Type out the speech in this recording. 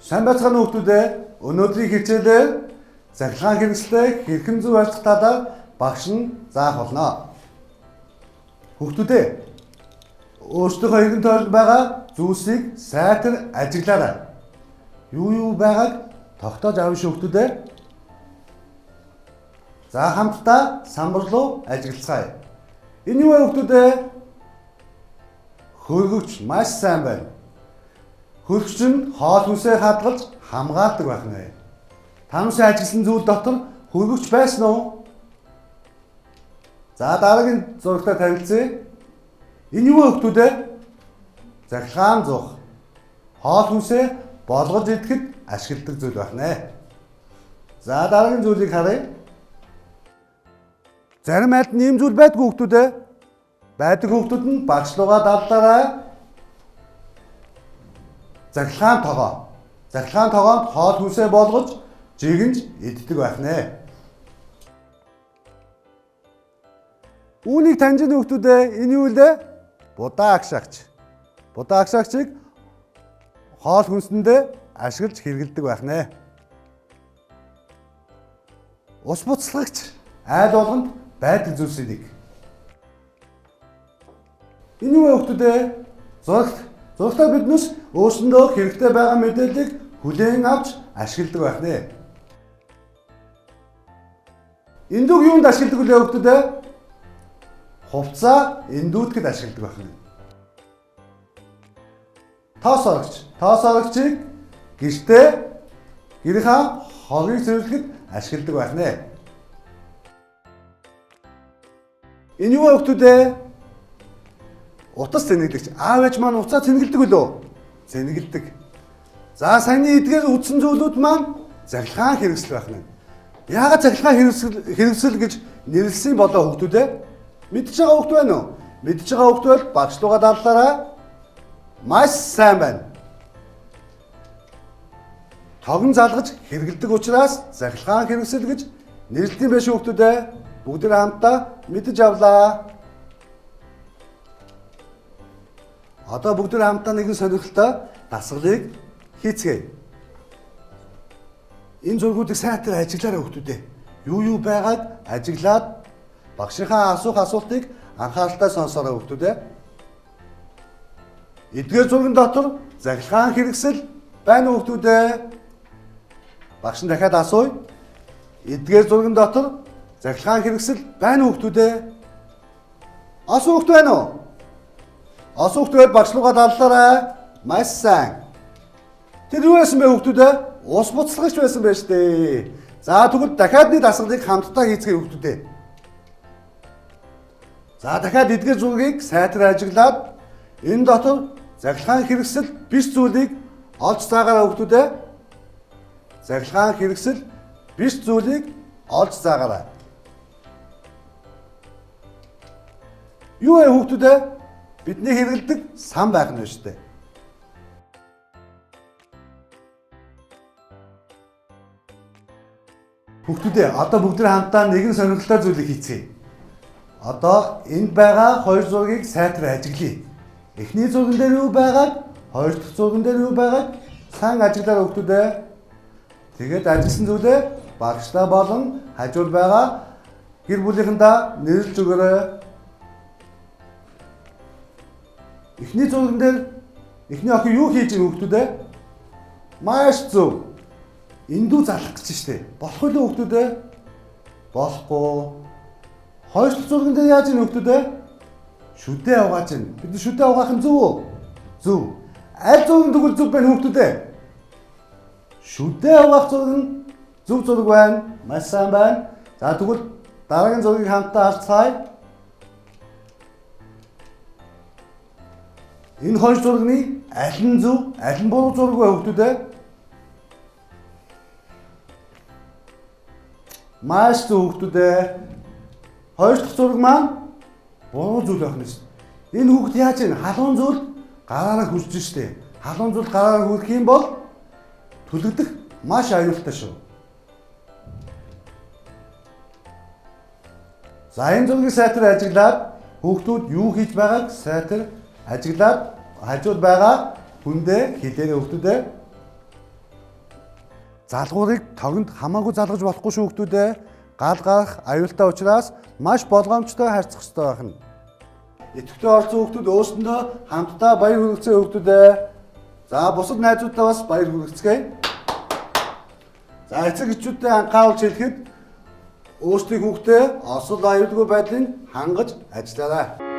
Сайн байцгаана хүүхдүүдээ. Өнөөдрийн хичээлээр цахилгаан хэрэгслээ хэрхэн зөв ойлгох талаар багш нь заах болно. Хүүхдүүдээ өөрсдийнхөө эргэн тойронд байгаа зүйлсийг сайтар ажиглаарай. Юу байгааг тогтоож авах хүүхдүүдээ. За хамтдаа самбар руу ажиглацгаая. Энэ юу вэ хүүхдүүдээ? Хөргөгч маш сайн байна. Хөргөгч нь хоол хүнсээ хадгалж хамгаалдаг байх нэ. Тануусаа ажигласан зүйл дотор хөргөгч байсан уу? За дараагийн зурагтаа танилцъя. Энэ юу вэ хүүхдүүдээ? Цахилгаан зуух. Хоол хүнсээ болгож идэхэд ашигладаг зүйл байх нэ. За дараагийн зүйлийг харъя. Зарим айлд ийм зүйл байдгүй хүүхдүүдээ. Байдаг хүүхдүүд нь багшлуугаа дадлаарай. Цахилгаан тогоонд хоол хүнсээ болгож жигэнж иддэг байх нэ. Үүнийг таньж байгаа хүүхдүүдээ энэ юу вэ? Будаа агшаагч. Будаа агшаагчийг хоол хүнсэндээ ашиглаж хэрэглэдэг байх нэ. Ус буцлагч айл болгонд байдаг зүйлсийг. Энэ юу вэ хүүхдүүдээ? Зурагтаа биднээс өөрсөндөө хэрэгтэй байгаа мэдээллийг хүлээн авч ашигладаг байх нэ. Эндүг юунд ашигладаг вэ хүүхдүүдээ? Хувцаа эндүүтгэд ашигладаг байх нэ. Тоос орогчийг гэртээ гэрийнхаа хогийг зөвлөхөд ашигладаг байх нэ. Энэ юу вэ хүүхдүүдээ? Утас цэнгэлдэгч. Аав ээж маань уцаа цэнгэлдэг үлээ. Цэнгэлдэг. За саяны эдгээр үдсэн зүйлүүд маань цахилгаан хэрэгсэл байх нь. Яагаад цахилгаан хэрэгсэл гэж нэрлсэн болоо хүүхдүүдээ? Мэдж байгаа хүүхд байна уу? Мэдж байгаа хүүхд бол багшлуугаа дадлаарай. Маш сайн байна. Тогон залгаж хэрэгэлдэг учраас цахилгаан хэрэгсэл гэж нэрлэдэг байх хүүхдүүдээ. Бүгд хамтдаа мэдж авлаа. Одоо бүгд хамтдаа нэгэн сонирхолтой дасгалыг хийцгээе. Энэ зургуудыг сайтар ажиглаарай хүүхдүүдээ. Юу байгааг ажиглаад багшийнхаа асуултыг анхааралтай сонсоорой хүүхдүүдээ. Эдгээр зургийн дотор цахилгаан хэрэгсэл байна уу хүүхдүүдээ? Багш нь дахиад асууя. Эдгээр зургийн дотор цахилгаан хэрэгсэл байна уу хүүхдүүдээ? Асуух байна уу? Асуугтвэл багшлуугаа дадлаарай. Маш сайн. Тэр юу байсан бэ хүүхдүүдээ? Ус буцлагч байсан байж тээ. За тэгвэл дахиад нэг дасгалыг хамтдаа хийцгээе хүүхдүүдээ. За дахиад эдгээр зургийг сайтар ажиглаад энэ дотор цахилгаан хэрэгсэл биш зүйлийг олж заагаарай хүүхдүүдээ. Цахилгаан хэрэгсэл биш зүйлийг олж заагаарай. Юу вэ хүүхдүүдээ? Бидний хэрэгэлдэг сан байх нь шүү дээ. Хүүхдүүдээ одоо бүгд хамтдаа нэгэн сонирхолтой зүйлийг хийцгээе. Одоо энд байгаа хоёр зургийг сайтар ажиглая. Эхний зурган дээр юу байгааг, хоёр дахь зурган дээр юу байгааг сайн ажиглаарай хүүхдүүдээ. Тэгээд ажилласан зүйлээ багшлаа болон хажууд байгаа гэр бүлийнхэндээ нэрлэж өгөөрэй. Эхний зурган дээр эхний охин юу хийж байгаа хүүхдүүдээ? Маш зөв. Эндүү залах гэж штэ. Болох уу хүүхдүүдээ? Болохгүй. Хоёр дахь зурган дээр яаж ийм хүүхдүүдээ? Шүдээ угааж байна. Бид шүдээ угаах нь зөв үү? Зөв. Аль зурган тэгвэл зөв байна хүүхдүүдээ? Шүдээ угаах зурган зөв зураг байна. Маш сайн байна. За тэгвэл дараагийн зургийг хамтдаа харцгаая. Энэ хоёр зургийн аль нь зөв, аль нь буруу зураг вэ хүүхдүүдээ? Маш зөв хүүхдүүдээ. Хоёр дахь зураг маань буруу зүйл байх нь шүү. Энэ хүүхд яаж вэ? Халуун зүйл гараараа хүрч штэ. Халуун зүйл гараараа хүрэх юм бол түлэгдэх маш аюултай шүү. За энэ зургийг сайтар ажиглаад хүүхдүүд юу хийж байгааг сайтар ажиглаад хажууд байгаа хүндээ хэлээрэй хүүхдүүдээ. залгуурыг тогонд хамаагүй залгаж болохгүй шүү хүүхдүүдээ. Гал гарах аюултай учраас маш болгоомжтой харьцах ёстой байх нь. Идэвхтэй орсон хүүхдүүд өөрсөндөө хамтдаа баяр хүргэцгээе хүүхдүүдээ. За бусад найзуудаа бас баяр хүргэцгээе. За эцэг эхчүүдтэй анхааруулж хэлэхэд өөрсдийн хүүхдээ осол аюулгүй байдлыг хангаж ажиллаарай.